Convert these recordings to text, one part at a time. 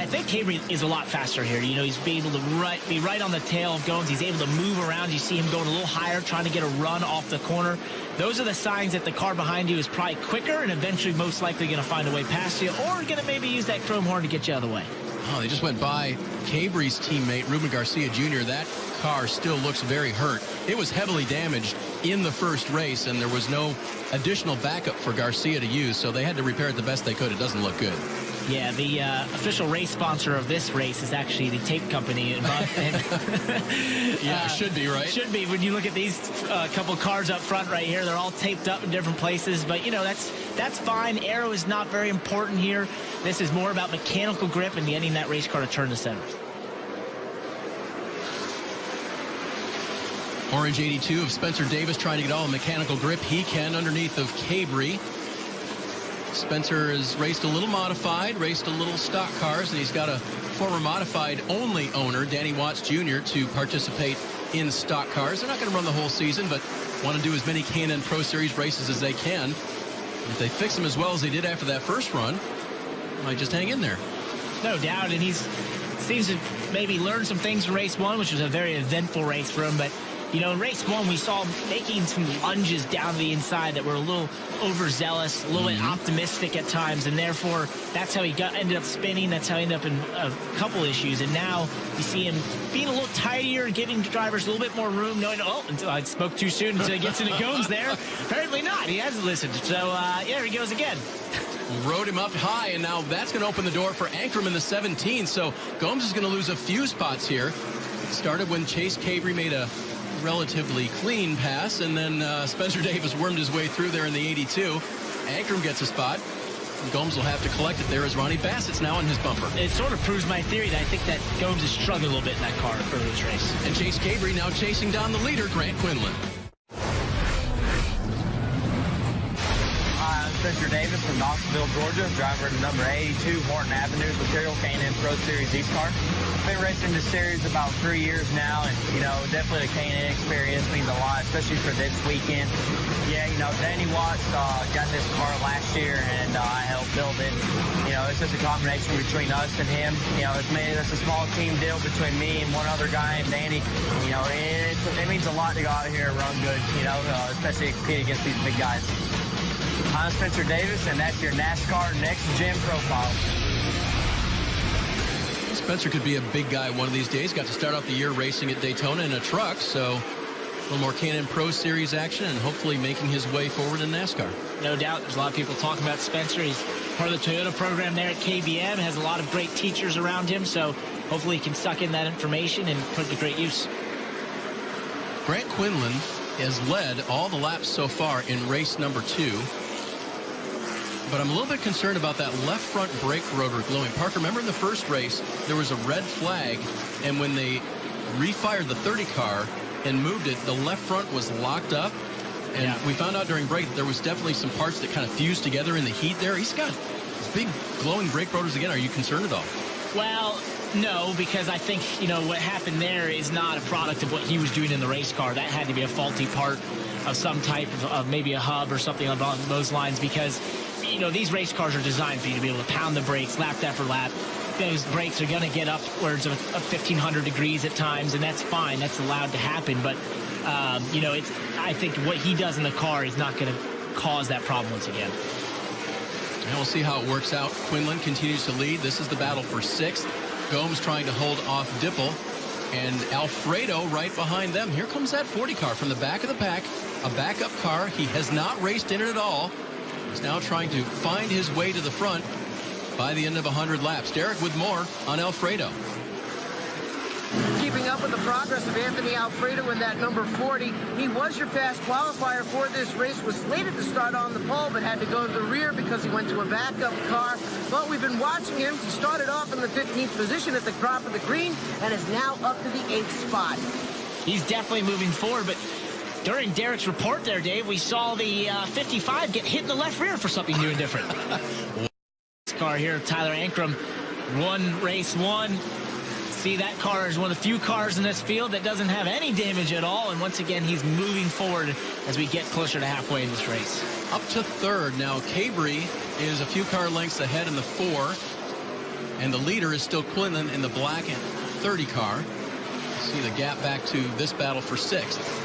think Cabre is a lot faster here. You know, he's able to be right on the tail of Gomes. He's able to move around. You see him going a little higher, trying to get a run off the corner. Those are the signs that the car behind you is probably quicker and eventually most likely going to find a way past you, or going to maybe use that chrome horn to get you out of the way. Oh, they just went by Cabre's teammate, Ruben Garcia Jr. That car still looks very hurt. It was heavily damaged in the first race, and there was no additional backup for Garcia to use, so they had to repair it the best they could. It doesn't look good. Yeah, the official race sponsor of this race is actually the tape company. Yeah, it should be, right? Should be. When you look at these couple cars up front right here, they're all taped up in different places. But, you know, that's fine. Aero is not very important here. This is more about mechanical grip and getting that race car to turn the center. Orange 82 of Spencer Davis trying to get all the mechanical grip he can underneath of Cabre. Spencer has raced a little modified, raced a little stock cars, and he's got a former modified only owner, Danny Watts Jr., to participate in stock cars. They're not going to run the whole season, but want to do as many K&N Pro Series races as they can. If they fix them as well as they did after that first run, might just hang in there. No doubt, and seems to maybe learn some things from race one, which was a very eventful race for him, but you know, in race one, we saw him making some lunges down the inside that were a little overzealous, a little bit optimistic at times, and therefore that's how he ended up spinning. That's how he ended up in a couple issues. And now you see him being a little tidier, giving drivers a little bit more room, knowing, oh, until I spoke too soon until he gets into Gomes there. Apparently not. He hasn't listened. So, yeah, here he goes again. Rode him up high, and now that's going to open the door for Ankrum in the 17. So Gomes is going to lose a few spots here. It started when Chase Cabre made a relatively clean pass, and then Spencer Davis wormed his way through there in the 82. Ankrum gets a spot. Gomes will have to collect it there as Ronnie Bassett's now on his bumper. It sort of proves my theory that I think that Gomes is struggling a little bit in that car for this race. And Chase Cabre now chasing down the leader, Grant Quinlan. Spencer Davis from Knoxville, Georgia, driver of number 82 Horton Avenue Material K&N Pro Series East car. Been racing this series about 3 years now, and you know, definitely the K&N experience means a lot, especially for this weekend. Yeah, you know, Danny Watts got this car last year, and I helped build it. You know, it's just a combination between us and him. You know, it's a small team deal between me and one other guy, and Danny. You know, it means a lot to go out here and run good. You know, especially compete against these big guys. I'm Spencer Davis, and that's your NASCAR Next Gen Profile. Spencer could be a big guy one of these days. Got to start off the year racing at Daytona in a truck, so a little more K&N Pro Series action and hopefully making his way forward in NASCAR. No doubt. There's a lot of people talking about Spencer. He's part of the Toyota program there at KBM, has a lot of great teachers around him, so hopefully he can suck in that information and put it to great use. Grant Quinlan has led all the laps so far in race number 2. But I'm a little bit concerned about that left front brake rotor glowing. Parker, remember in the first race, there was a red flag, and when they refired the 30 car and moved it, the left front was locked up. And we found out during break that there was definitely some parts that kind of fused together in the heat there. He's got big glowing brake rotors again. Are you concerned at all? Well, no, because I think, you know, what happened there is not a product of what he was doing in the race car. That had to be a faulty part of some type of maybe a hub or something along those lines, because you know, these race cars are designed for you to be able to pound the brakes lap after lap. Those brakes are going to get upwards of 1,500 degrees at times, and that's fine. That's allowed to happen. But, you know, I think what he does in the car is not going to cause that problem once again. And we'll see how it works out. Quinlan continues to lead. This is the battle for 6th. Gomes trying to hold off Dipple. And Alfredo right behind them. Here comes that 40 car from the back of the pack. A backup car. He has not raced in it at all. He's now trying to find his way to the front by the end of 100 laps. Derek with more on Alfredo. Keeping up with the progress of Anthony Alfredo in that number 40. He was your fast qualifier for this race, was slated to start on the pole, but had to go to the rear because he went to a backup car. But we've been watching him. He started off in the 15th position at the crop of the green and is now up to the 8th spot. He's definitely moving forward, but during Derek's report there, Dave, we saw the 55 get hit in the left rear for something new and different. This car here, Tyler Ankrum, won race 1. See, that car is one of the few cars in this field that doesn't have any damage at all. And once again, he's moving forward as we get closer to halfway in this race. Up to 3rd. Now, Cabre is a few car lengths ahead in the 4. And the leader is still Quinlan in the black and 30 car. See the gap back to this battle for 6th.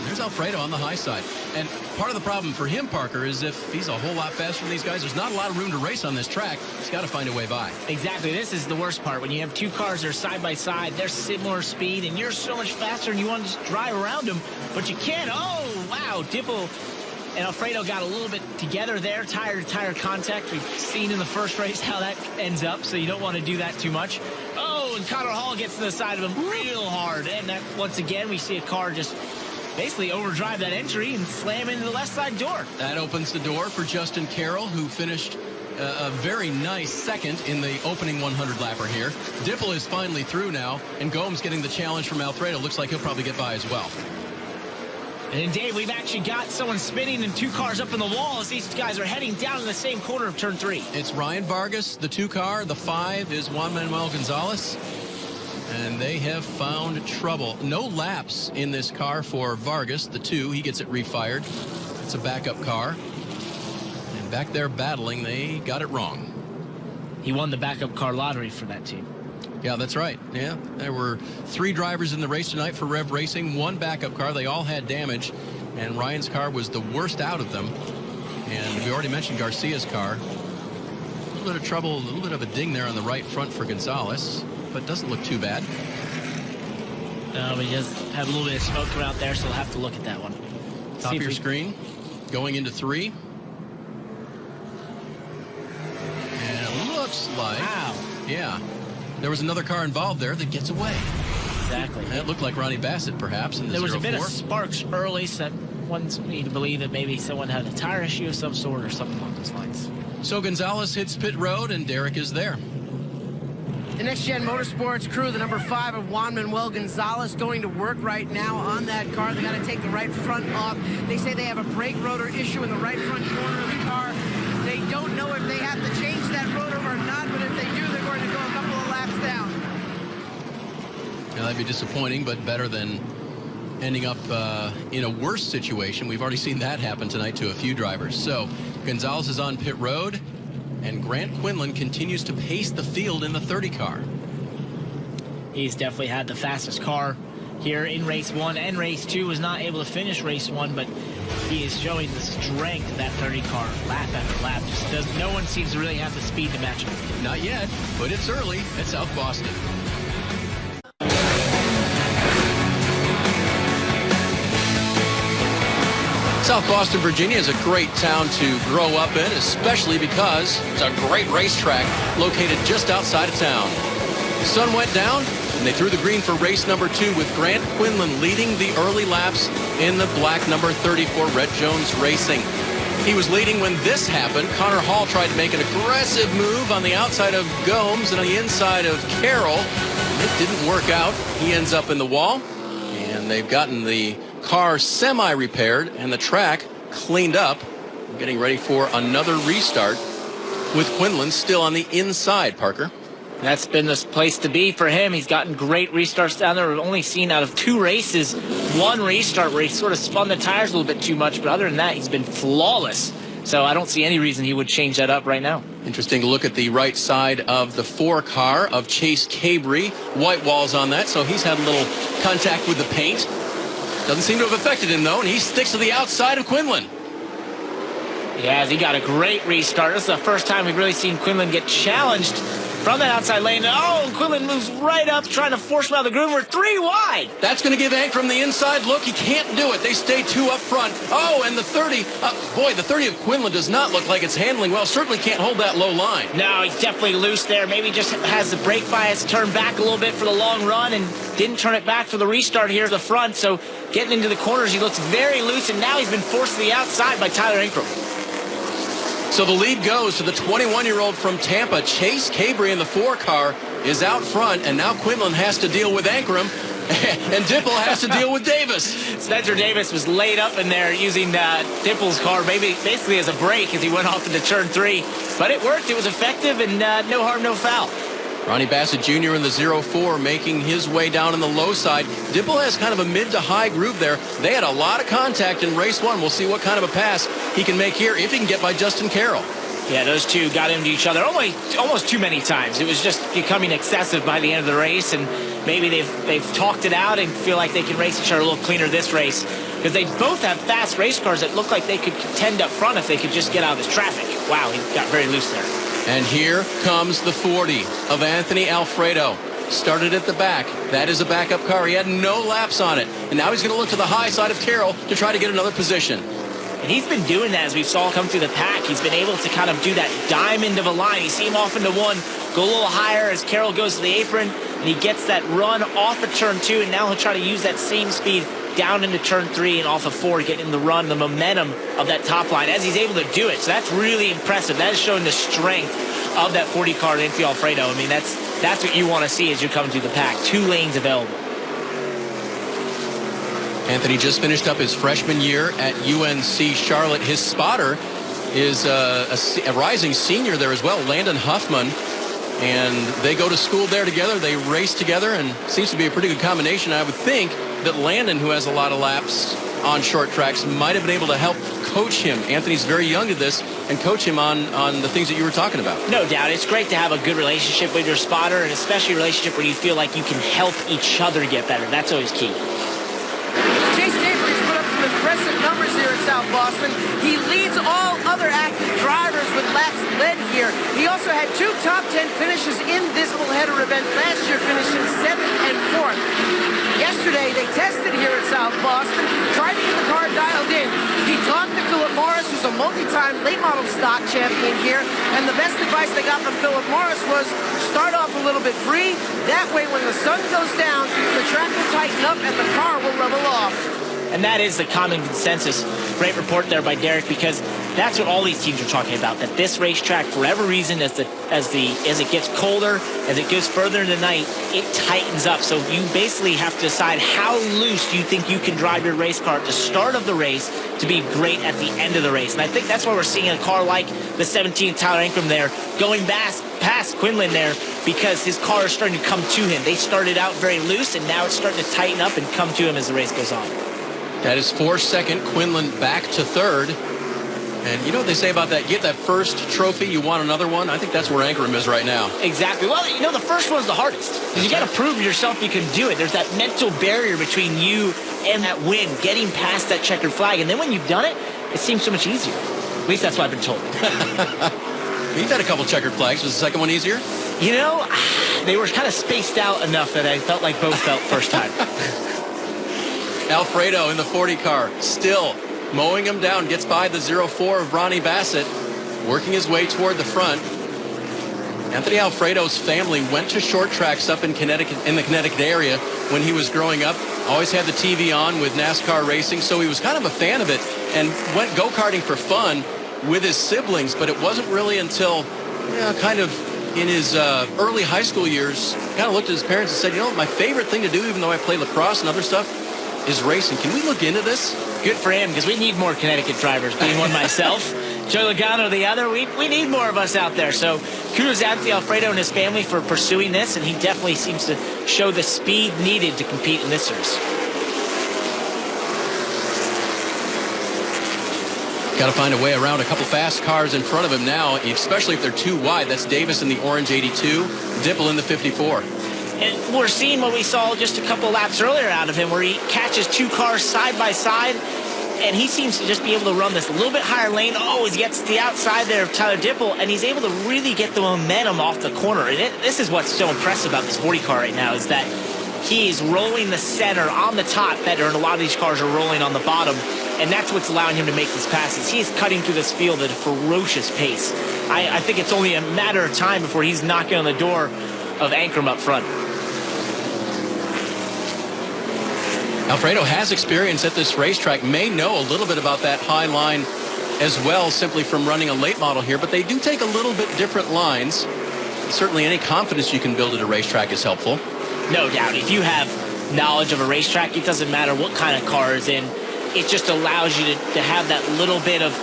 There's Alfredo on the high side. And part of the problem for him, Parker, is if he's a whole lot faster than these guys, there's not a lot of room to race on this track. He's got to find a way by. Exactly. This is the worst part. When you have two cars that are side by side, they're similar speed, and you're so much faster, and you want to just drive around them, but you can't. Oh, wow. Dipple and Alfredo got a little bit together there, tire-to-tire contact. We've seen in the first race how that ends up, so you don't want to do that too much. Oh, and Connor Hall gets to the side of him real hard. And that, once again, we see a car just basically overdrive that entry and slam into the left side door. That opens the door for Justin Carroll, who finished a very nice second in the opening 100 lapper here. Dipple is finally through now, and Gomes getting the challenge from Alfredo. Looks like he'll probably get by as well. And Dave, we've actually got someone spinning and two cars up in the wall as these guys are heading down in the same corner of turn 3. It's Ryan Vargas, the 2 car. The 5 is Juan Manuel Gonzalez. And they have found trouble. No laps in this car for Vargas, the 2. He gets it refired. It's a backup car. And back there battling, they got it wrong. He won the backup car lottery for that team. Yeah, that's right. Yeah, there were 3 drivers in the race tonight for Rev Racing, 1 backup car. They all had damage, and Ryan's car was the worst out of them. And we already mentioned Garcia's car. A little bit of trouble, a little bit of a ding there on the right front for Gonzalez, but doesn't look too bad. No, we just have a little bit of smoke come out there, so we'll have to look at that one. Top of your screen, going into 3. And it looks like, wow. Yeah, there was another car involved there that gets away. Exactly. That looked like Ronnie Bassett, perhaps, in the There was 04. a bit of sparks early, so that one's me to believe that maybe someone had a tire issue of some sort or something along those lines. So Gonzalez hits pit road, and Derek is there. The Next Gen Motorsports crew, the number 5 of Juan Manuel Gonzalez, going to work right now on that car. They got to take the right front off. They say they have a brake rotor issue in the right front corner of the car. They don't know if they have to change that rotor or not, but if they do, they're going to go a couple of laps down. Now, that'd be disappointing, but better than ending up in a worse situation. We've already seen that happen tonight to a few drivers. So Gonzalez is on pit road, and Grant Quinlan continues to pace the field in the 30 car. He's definitely had the fastest car here in race 1 and race 2. Was not able to finish race 1, but he is showing the strength of that 30 car lap after lap. No one seems to really have the speed to match him. Not yet, but it's early at South Boston. South Boston, Virginia is a great town to grow up in, especially because it's a great racetrack located just outside of town. The sun went down, and they threw the green for race number 2 with Grant Quinlan leading the early laps in the black number 34 Red Jones Racing. He was leading when this happened. Connor Hall tried to make an aggressive move on the outside of Gomes and on the inside of Carroll. It didn't work out. He ends up in the wall, and they've gotten the car semi-repaired and the track cleaned up, getting ready for another restart with Quinlan still on the inside, Parker. That's been the place to be for him. He's gotten great restarts down there. We've only seen out of 2 races 1 restart where he sort of spun the tires a little bit too much, but other than that, he's been flawless. So I don't see any reason he would change that up right now. Interesting to look at the right side of the 4 car of Chase Cabre. White walls on that, so he's had a little contact with the paint. Doesn't seem to have affected him, though, and he sticks to the outside of Quinlan. Yeah, he got a great restart. This is the first time we've really seen Quinlan get challenged from that outside lane. Oh, Quinlan moves right up, trying to force him out of the groove. We're 3 wide. That's going to give Ankrum the inside look. He can't do it. They stay 2 up front. Oh, and the 30. Boy, the 30 of Quinlan does not look like it's handling well. Certainly can't hold that low line. No, he's definitely loose there. Maybe just has the brake bias turned back a little bit for the long run and didn't turn it back for the restart here at the front. So getting into the corners, he looks very loose, and now he's been forced to the outside by Tyler Ankrum. So the lead goes to the 21-year-old from Tampa. Chase Cabre in the 4 car is out front, and now Quinlan has to deal with Ankrum, and Dipple has to deal with Davis. Spencer Davis was laid up in there using Dipple's car basically as a brake as he went off into turn 3. But it worked. It was effective, and no harm, no foul. Ronnie Bassett Jr. in the 04 making his way down in the low side. Dipple has kind of a mid to high groove there. They had a lot of contact in race 1. We'll see what kind of a pass he can make here if he can get by Justin Carroll. Yeah, those two got into each other almost too many times. It was just becoming excessive by the end of the race, and maybe they've talked it out and feel like they can race each other a little cleaner this race, because they both have fast race cars that look like they could contend up front if they could just get out of this traffic. Wow, he got very loose there. And here comes the 40 of Anthony Alfredo. Started at the back. That is a backup car. He had no laps on it. And now he's going to look to the high side of Carroll to try to get another position. And he's been doing that as we saw come through the pack. He's been able to kind of do that diamond of a line. You see him off into one, go a little higher as Carroll goes to the apron, and he gets that run off of turn 2, and now he'll try to use that same speed down into turn 3 and off of 4, getting the run, the momentum of that top line as he's able to do it. So that's really impressive. That is showing the strength of that 40 car at Anthony Alfredo. I mean, that's what you want to see as you come through the pack. 2 lanes available. Anthony just finished up his freshman year at UNC Charlotte. His spotter is a rising senior there as well, Landon Huffman. And they go to school there together. They race together, and seems to be a pretty good combination. I would think that Landon, who has a lot of laps on short tracks, might have been able to help coach him. Anthony's very young to this, and coach him on the things that you were talking about. No doubt. It's great to have a good relationship with your spotter, and especially a relationship where you feel like you can help each other get better. That's always key. Chase Gabriel's put up some impressive numbers here at South Boston. He leads all other active drivers with laps led here. He also had 2 top 10 finishes in this header event last year, finishing 7th and 4th. Yesterday, they tested here at South Boston, tried to get the car dialed in. He talked to Philip Morris, who's a multi-time late model stock champion here, and the best advice they got from Philip Morris was start off a little bit free. That way, when the sun goes down, the track will tighten up and the car will level off. And that is the common consensus. Great report there by Derek, because that's what all these teams are talking about, that this racetrack, for whatever reason, as it gets colder, as it goes further in the night, it tightens up. So you basically have to decide how loose you think you can drive your race car at the start of the race to be great at the end of the race. And I think that's why we're seeing a car like the 17th Tyler Ankrum there going past Quinlan there, because his car is starting to come to him. They started out very loose, and now it's starting to tighten up and come to him as the race goes on. That is 4nd. Quinlan back to 3rd. And you know what they say about that? You get that first trophy, you want another one? I think that's where Ankrum is right now. Exactly. Well, you know, the first one's the hardest, because you got to prove to yourself you can do it. There's that mental barrier between you and that win, getting past that checkered flag. And then when you've done it, it seems so much easier. At least that's what I've been told. You've had a couple checkered flags. Was the second one easier? You know, they were kind of spaced out enough that I felt like both felt first time. Alfredo in the 40 car, still mowing him down, gets by the 04 of Ronnie Bassett, working his way toward the front. Anthony Alfredo's family went to short tracks up in Connecticut, in the Connecticut area, when he was growing up. Always had the TV on with NASCAR racing, so he was kind of a fan of it and went go-karting for fun with his siblings. But it wasn't really until, kind of in his early high school years, kind of looked at his parents and said, you know, my favorite thing to do, even though I play lacrosse and other stuff, is racing. Can we look into this? Good for him, because we need more Connecticut drivers. Being one myself, Joe Logano the other, we need more of us out there. So kudos out to Alfredo and his family for pursuing this, and he definitely seems to show the speed needed to compete in this race. Got to find a way around a couple fast cars in front of him now, especially if they're too wide. That's Davis in the orange 82, Dipple in the 54. And we're seeing what we saw just a couple laps earlier out of him, where he catches 2 cars side by side, and he seems to just be able to run this a little bit higher lane. Oh, he gets to the outside there of Tyler Dipple, and he's able to really get the momentum off the corner. And this is what's so impressive about this 40 car right now, is that he's rolling the center on the top better, and a lot of these cars are rolling on the bottom, and that's what's allowing him to make these passes. He is cutting through this field at a ferocious pace. I think it's only a matter of time before he's knocking on the door of Ankrum up front. Alfredo has experience at this racetrack, may know a little bit about that high line as well, simply from running a late model here, but they do take a little bit different lines. Certainly any confidence you can build at a racetrack is helpful. No doubt. If you have knowledge of a racetrack, it doesn't matter what kind of car is in. It just allows you to have that little bit of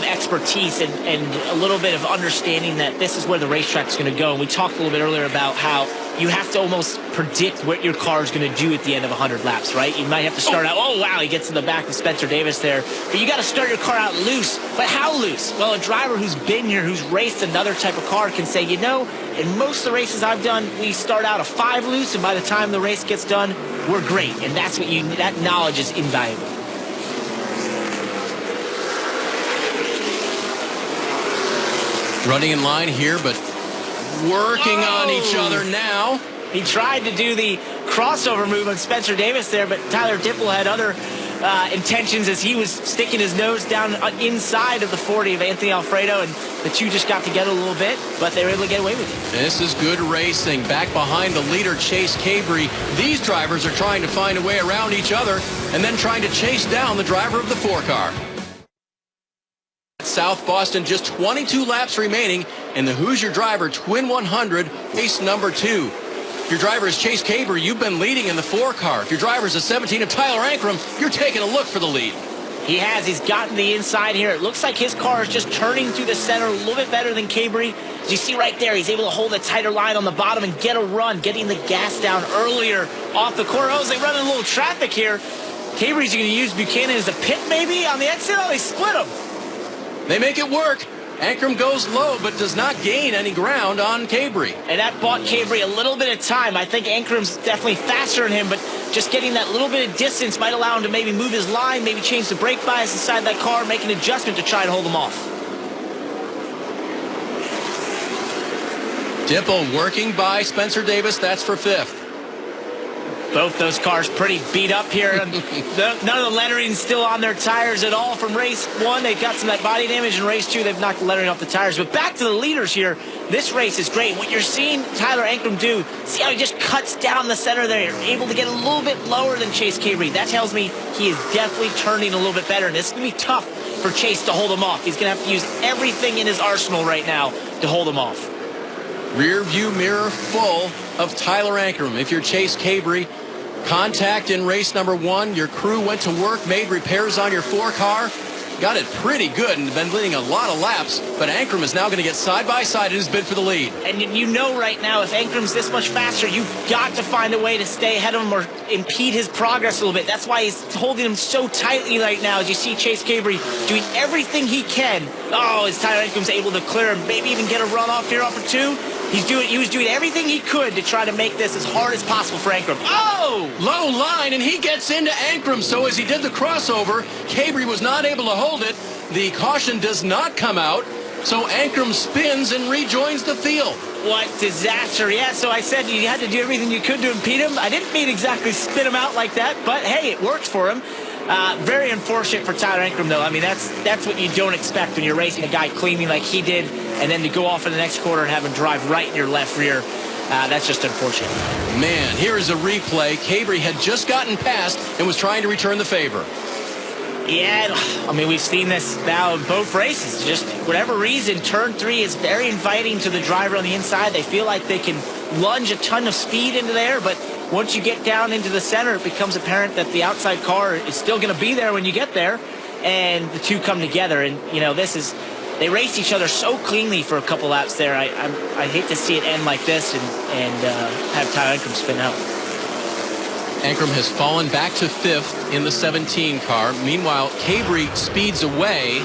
expertise and a little bit of understanding that this is where the racetrack's going to go. And we talked a little bit earlier about how you have to almost predict what your car is going to do at the end of 100 laps, right? You might have to start out, oh, wow, he gets in the back of Spencer Davis there. But you got to start your car out loose. But how loose? Well, a driver who's been here, who's raced another type of car can say, you know, in most of the races I've done, we start out a 5 loose, and by the time the race gets done, we're great. And that's what that knowledge is invaluable. Running in line here, but working on each other now. He tried to do the crossover move on Spencer Davis there, but Tyler Dipple had other intentions as he was sticking his nose down inside of the 40 of Anthony Alfredo, and the two just got together a little bit, but they were able to get away with it. This is good racing. Back behind the leader, Chase Cabre. These drivers are trying to find a way around each other and then trying to chase down the driver of the 4 car. South Boston, just 22 laps remaining in the Hoosier Driver Twin 100, race number 2. If your driver is Chase Cabre, you've been leading in the 4 car. If your driver is a 17 of Tyler Ankrum, you're taking a look for the lead. He has. He's gotten the inside here. It looks like his car is just turning through the center a little bit better than Cabre. As you see right there, he's able to hold a tighter line on the bottom and get a run, getting the gas down earlier off the corner. Oh, they run a little traffic here. Cabre's going to use Buchanan as a pit maybe on the exit. Oh, they split him. They make it work. Ankrum goes low, but does not gain any ground on Cabre. And that bought Cabre a little bit of time. I think Ankrum's definitely faster than him, but just getting that little bit of distance might allow him to maybe move his line, maybe change the brake bias inside that car, make an adjustment to try and hold him off. Dipple working by Spencer Davis. That's for 5th. Both those cars pretty beat up here. None of the lettering's still on their tires at all from race 1. They've got some of that body damage. In race 2, they've knocked the lettering off the tires. But back to the leaders here. This race is great. What you're seeing Tyler Ankrum do, see how he just cuts down the center there, able to get a little bit lower than Chase Cabre. That tells me he is definitely turning a little bit better. And it's going to be tough for Chase to hold him off. He's going to have to use everything in his arsenal right now to hold him off. Rear view mirror full of Tyler Ankrum. If you're Chase Cabre, contact in race number 1. Your crew went to work, made repairs on your 4 car, got it pretty good and been leading a lot of laps, but Ankrum is now going to get side by side in his bid for the lead. And you know right now, if Ankrum's this much faster, you've got to find a way to stay ahead of him or impede his progress a little bit. That's why he's holding him so tightly right now, as you see Chase Cabre doing everything he can. Oh, as Tyler Ankrum's able to clear him, maybe even get a run off here off of 2. He was doing everything he could to try to make this as hard as possible for Ankrum. Oh! Low line, and he gets into Ankrum. So as he did the crossover, Cabre was not able to hold it. The caution does not come out. So Ankrum spins and rejoins the field. What disaster. Yeah, so I said you had to do everything you could to impede him. I didn't mean exactly spin him out like that, but hey, it worked for him. Very unfortunate for Tyler Ankrum, though. I mean, that's what you don't expect when you're racing a guy cleanly like he did, and then to go off in the next quarter and have him drive right in your left rear. That's just unfortunate. Man, here is a replay. Cabre had just gotten past and was trying to return the favor. Yeah, I mean, we've seen this now in both races. Just whatever reason, turn 3 is very inviting to the driver on the inside. They feel like they can lunge a ton of speed into there, but once you get down into the center, it becomes apparent that the outside car is still going to be there when you get there, and the two come together. And, you know, they race each other so cleanly for a couple laps there. I hate to see it end like this and have Tyler Ankrum spin out. Ankrum has fallen back to 5th in the 17 car. Meanwhile, Cabre speeds away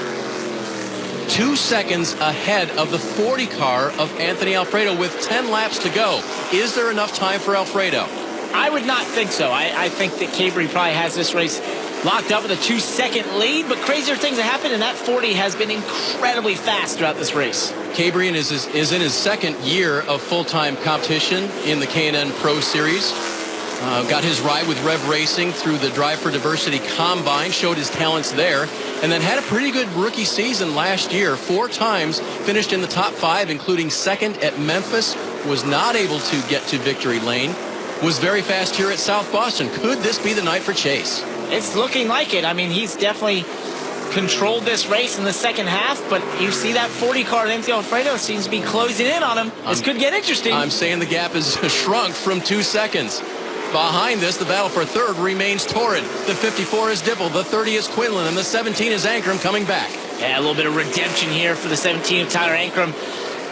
2 seconds ahead of the 40 car of Anthony Alfredo with 10 laps to go. Is there enough time for Alfredo? I would not think so. I think that Cabre probably has this race locked up with a 2-second lead, but crazier things have happened, and that 40 has been incredibly fast throughout this race. Cabre is in his 2nd year of full-time competition in the K&N Pro Series. Got his ride with Rev Racing through the Drive for Diversity Combine, showed his talents there, and then had a pretty good rookie season last year. 4 times finished in the top 5, including 2nd at Memphis. Was not able to get to victory lane. Was very fast here at South Boston. Could this be the night for Chase? It's looking like it. I mean, he's definitely controlled this race in the second half, but you see that 40 car, Anthony Alfredo, seems to be closing in on him. This could get interesting. I'm saying the gap is shrunk from 2 seconds. Behind this, the battle for 3rd remains torrid. The 54 is Dipple, the 30 is Quinlan, and the 17 is Ankrum coming back. Yeah, a little bit of redemption here for the 17 of Tyler Ankrum.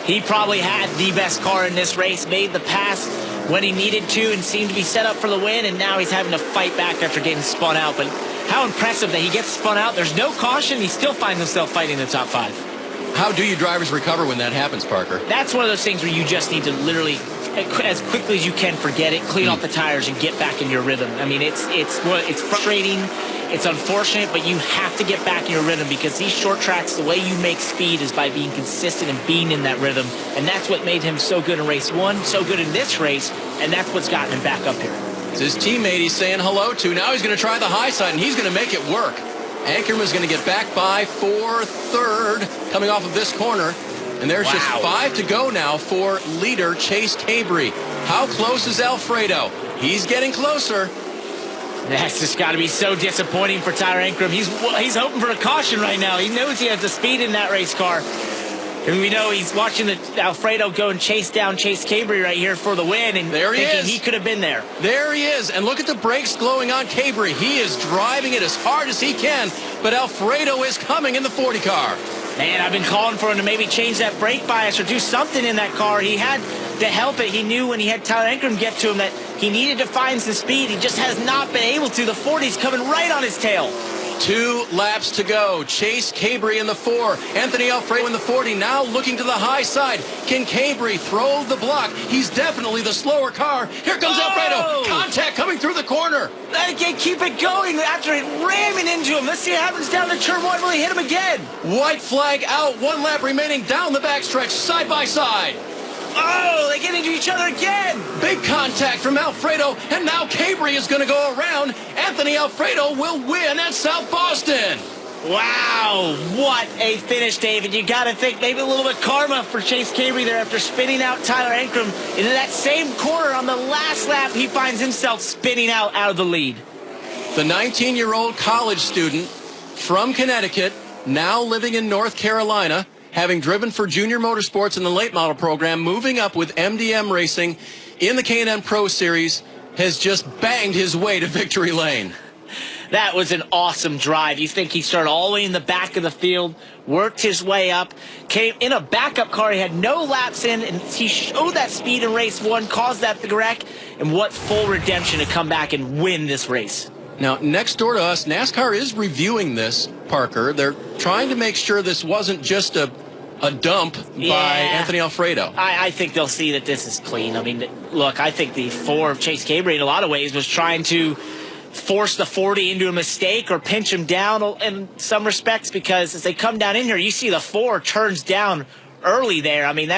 he probably had the best car in this race, made the pass when he needed to and seemed to be set up for the win, and now he's having to fight back after getting spun out. But how impressive that he gets spun out. There's no caution. He still finds himself fighting the top 5. How do you drivers recover when that happens, Parker? That's one of those things where you just need to literally, as quickly as you can, forget it, clean off the tires, and get back in your rhythm. I mean, it's frustrating, it's unfortunate, but you have to get back in your rhythm, because these short tracks, the way you make speed is by being consistent and being in that rhythm, and that's what made him so good in race 1, so good in this race, and that's what's gotten him back up here. It's his teammate he's saying hello to. Now he's going to try the high side, and he's going to make it work. Ankrum is going to get back by for third, coming off of this corner. And there's just 5 to go now for leader Chase Cabre. How close is Alfredo? He's getting closer. That's just got to be so disappointing for Tyler Ankrum. He's hoping for a caution right now. He knows he has the speed in that race car. And we know he's watching Alfredo go and chase down Chase Cabre right here for the win, and there he is. He could have been there. There he is, and look at the brakes glowing on Cabre. He is driving it as hard as he can, but Alfredo is coming in the 40 car. Man, I've been calling for him to maybe change that brake bias or do something in that car. He had to help it. He knew when he had Tyler Ankrum get to him that he needed to find some speed. He just has not been able to. The 40's coming right on his tail. 2 laps to go. Chase Cabre in the 4. Anthony Alfredo in the 40, now looking to the high side. Can Cabre throw the block? He's definitely the slower car. Here comes Alfredo. Contact coming through the corner. They can't keep it going after it ramming into him. Let's see what happens down the turn 1. Will he hit him again? White flag out. 1 lap remaining down the backstretch, side by side. Oh, they get into each other again. Big contact from Alfredo, and now Cabre is going to go around. Anthony Alfredo will win at South Boston. Wow, what a finish, David. You got to think maybe a little bit karma for Chase Cabre there after spinning out Tyler Ankrum. Into that same corner on the last lap, he finds himself spinning out of the lead. The 19-year-old college student from Connecticut, now living in North Carolina, having driven for Junior Motorsports in the late model program, moving up with MDM Racing in the K&N Pro Series, has just banged his way to victory lane. That was an awesome drive. You think he started all the way in the back of the field, worked his way up, came in a backup car. He had no laps in, and he showed that speed in race 1, caused that to wreck, and what full redemption to come back and win this race. Now, next door to us, NASCAR is reviewing this, Parker. They're trying to make sure this wasn't just a dump by Anthony Alfredo. I think they'll see that this is clean. I mean, look, I think the 4 of Chase Cabre in a lot of ways was trying to force the 40 into a mistake or pinch him down in some respects, because as they come down in here, you see the 4 turns down early there. I mean,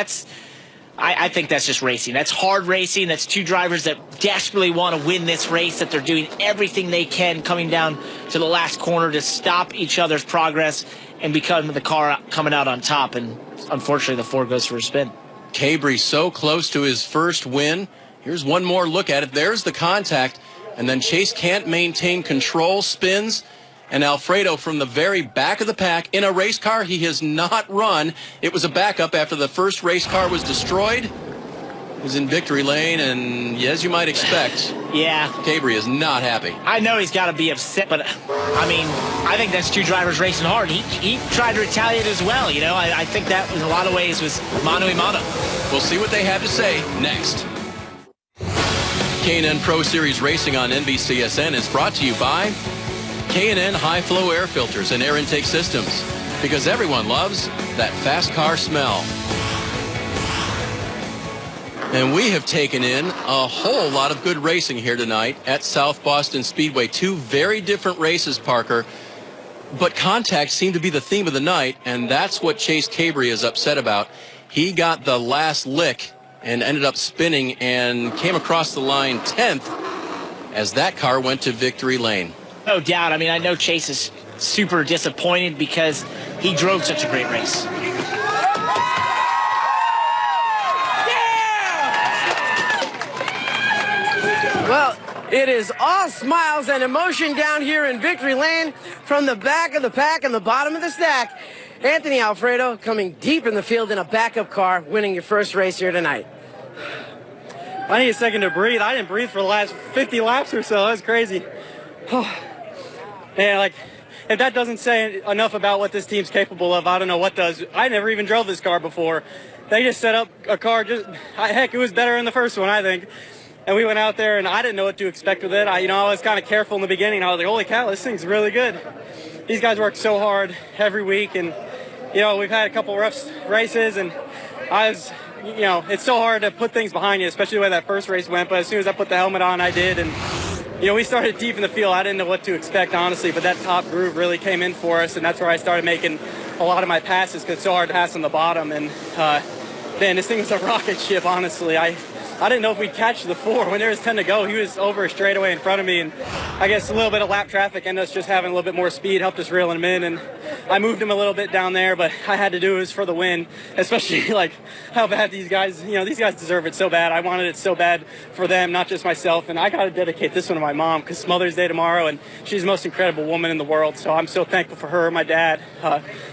I think that's just racing. That's hard racing. That's 2 drivers that desperately want to win this race, that they're doing everything they can coming down to the last corner to stop each other's progress and become the car coming out on top. And unfortunately, the 4 goes for a spin. Cabre so close to his first win. Here's one more look at it. There's the contact. And then Chase can't maintain control, spins. And Alfredo from the very back of the pack in a race car he has not run. It was a backup after the first race car was destroyed. He's in victory lane, and as you might expect, Cabre is not happy. I know he's got to be upset, but I mean, I think that's 2 drivers racing hard. He tried to retaliate as well. You know, I think that in a lot of ways was mano a mano. We'll see what they have to say next. K&N Pro Series Racing on NBCSN is brought to you by K&N High Flow Air Filters and Air Intake Systems, because everyone loves that fast car smell. And we have taken in a whole lot of good racing here tonight at South Boston Speedway. 2 very different races, Parker, but contact seemed to be the theme of the night, and that's what Chase Cabre is upset about. He got the last lick and ended up spinning and came across the line 10th as that car went to victory lane. No doubt. I mean, I know Chase is super disappointed because he drove such a great race. Well, it is all smiles and emotion down here in victory lane from the back of the pack and the bottom of the stack. Anthony Alfredo coming deep in the field in a backup car, winning your first race here tonight. I need a second to breathe. I didn't breathe for the last 50 laps or so. That's crazy. Man, like, if that doesn't say enough about what this team's capable of, I don't know what does. I never even drove this car before. they just set up a car. Heck, it was better in the first one, I think. And we went out there, and I didn't know what to expect with it. I was kind of careful in the beginning. I was like, holy cow, this thing's really good. These guys work so hard every week, and, we've had a couple rough races, and it's so hard to put things behind you, especially the way that first race went. But as soon as I put the helmet on, I did, and, we started deep in the field. I didn't know what to expect, honestly, but that top groove really came in for us, and that's where I started making a lot of my passes because it's so hard to pass on the bottom. And, man, this thing was a rocket ship, honestly. I didn't know if we'd catch the 4. When there was 10 to go, he was over a straightaway in front of me, and I guess a little bit of lap traffic and us just having a little bit more speed helped us reel him in, and I moved him a little bit down there, but I had to do it for the win, especially like how bad these guys deserve it so bad. I wanted it so bad for them, not just myself, and I got to dedicate this one to my mom because it's Mother's Day tomorrow, and she's the most incredible woman in the world, so I'm so thankful for her, my dad,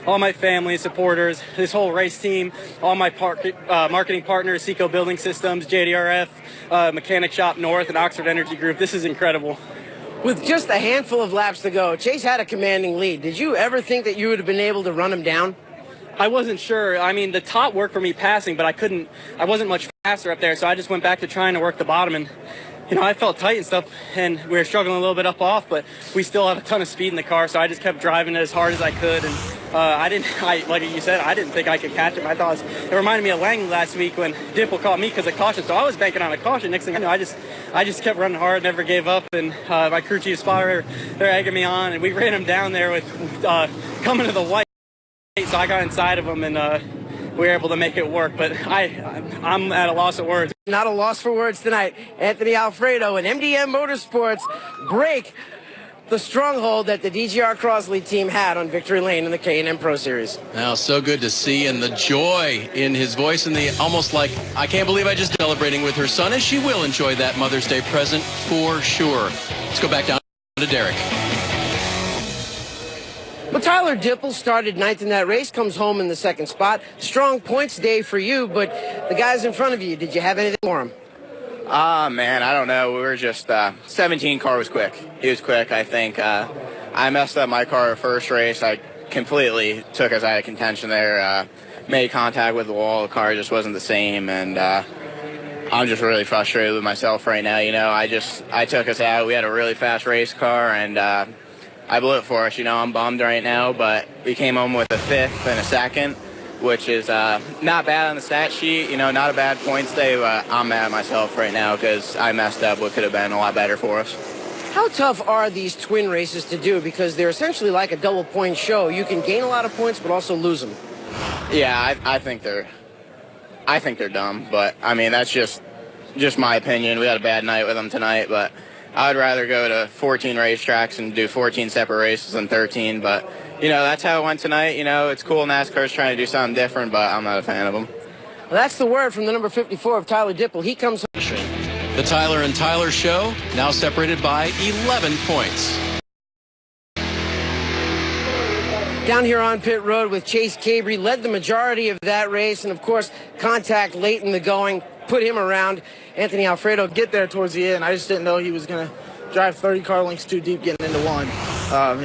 all my family, supporters, this whole race team, all my marketing partners, Seco Building Systems, JDRF, Mechanic Shop North, and Oxford Energy Group. This is incredible. With just a handful of laps to go, Chase had a commanding lead. Did you ever think that you would have been able to run him down? I wasn't sure. I mean, the top worked for me passing, but I wasn't much faster up there, so I just went back to trying to work the bottom, and I felt tight and stuff, and we were struggling a little bit up off, but we still had a ton of speed in the car, so I just kept driving it as hard as I could, and like you said, I didn't think I could catch him. I thought it reminded me of Langley last week when Dimple caught me because of caution, so I was banking on a caution. Next thing I knew, I just kept running hard, never gave up, and my crew chief spotter, they're egging me on, and we ran him down there with coming to the white, so I got inside of him, and we were able to make it work, but I'm at a loss of words. Not a loss for words tonight. Anthony Alfredo and MDM Motorsports break the stronghold that the DGR Crosley team had on victory lane in the K&N Pro Series. Now, so good to see, and the joy in his voice, and the almost like, I can't believe I just celebrating with her son, as she will enjoy that Mother's Day present for sure. Let's go back down to Derek. But Tyler Dipple started ninth in that race, comes home in the second spot. Strong points day for you, but the guys in front of you, did you have anything for them? Man, I don't know. We were just 17 car was quick. He was quick, I think. I messed up my car first race. I completely took us out of contention there. Made contact with the wall. The car just wasn't the same, and I'm just really frustrated with myself right now. I took us out. We had a really fast race car, and I blew it for us. I'm bummed right now, but we came home with a 5th and a 2nd, which is not bad on the stat sheet. Not a bad points day, but I'm mad at myself right now because I messed up what could have been a lot better for us. How tough are these twin races to do? Because they're essentially like a double point show. You can gain a lot of points, but also lose them. Yeah, I think they're dumb, but I mean that's just my opinion. We had a bad night with them tonight, but I'd rather go to 14 racetracks and do 14 separate races than 13, but that's how it went tonight. It's cool. NASCAR's trying to do something different, but I'm not a fan of them. Well, that's the word from the number 54 of Tyler Dipple. He comes home. The Tyler and Tyler show, now separated by 11 points. Down here on pit road with Chase Cabre, led the majority of that race, and of course, contact late in the going put him around. Anthony Alfredo get there towards the end. I just didn't know he was going to drive 30 car lengths too deep getting into one.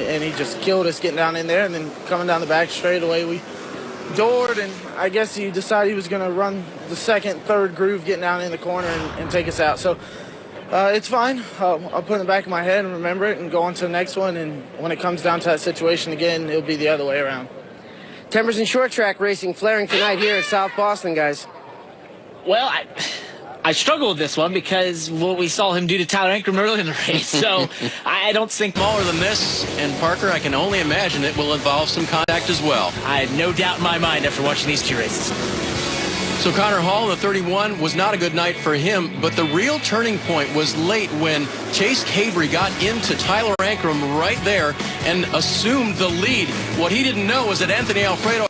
And he just killed us getting down in there, and then coming down the back straightaway, we doored, and I guess he decided he was going to run the second, third groove getting down in the corner and take us out. So it's fine. I'll put it in the back of my head and remember it and go on to the next one, and when it comes down to that situation again, it'll be the other way around. Timbers and short track racing flaring tonight here at South Boston, guys. Well, I struggle with this one because what we saw him do to Tyler Ankrum early in the race. So I don't think smaller than this. And Parker, I can only imagine it will involve some contact as well. I had no doubt in my mind after watching these two races. So Connor Hall, the 31, was not a good night for him, but the real turning point was late when Chase Cabre got into Tyler Ankrum right there and assumed the lead. What he didn't know was that Anthony Alfredo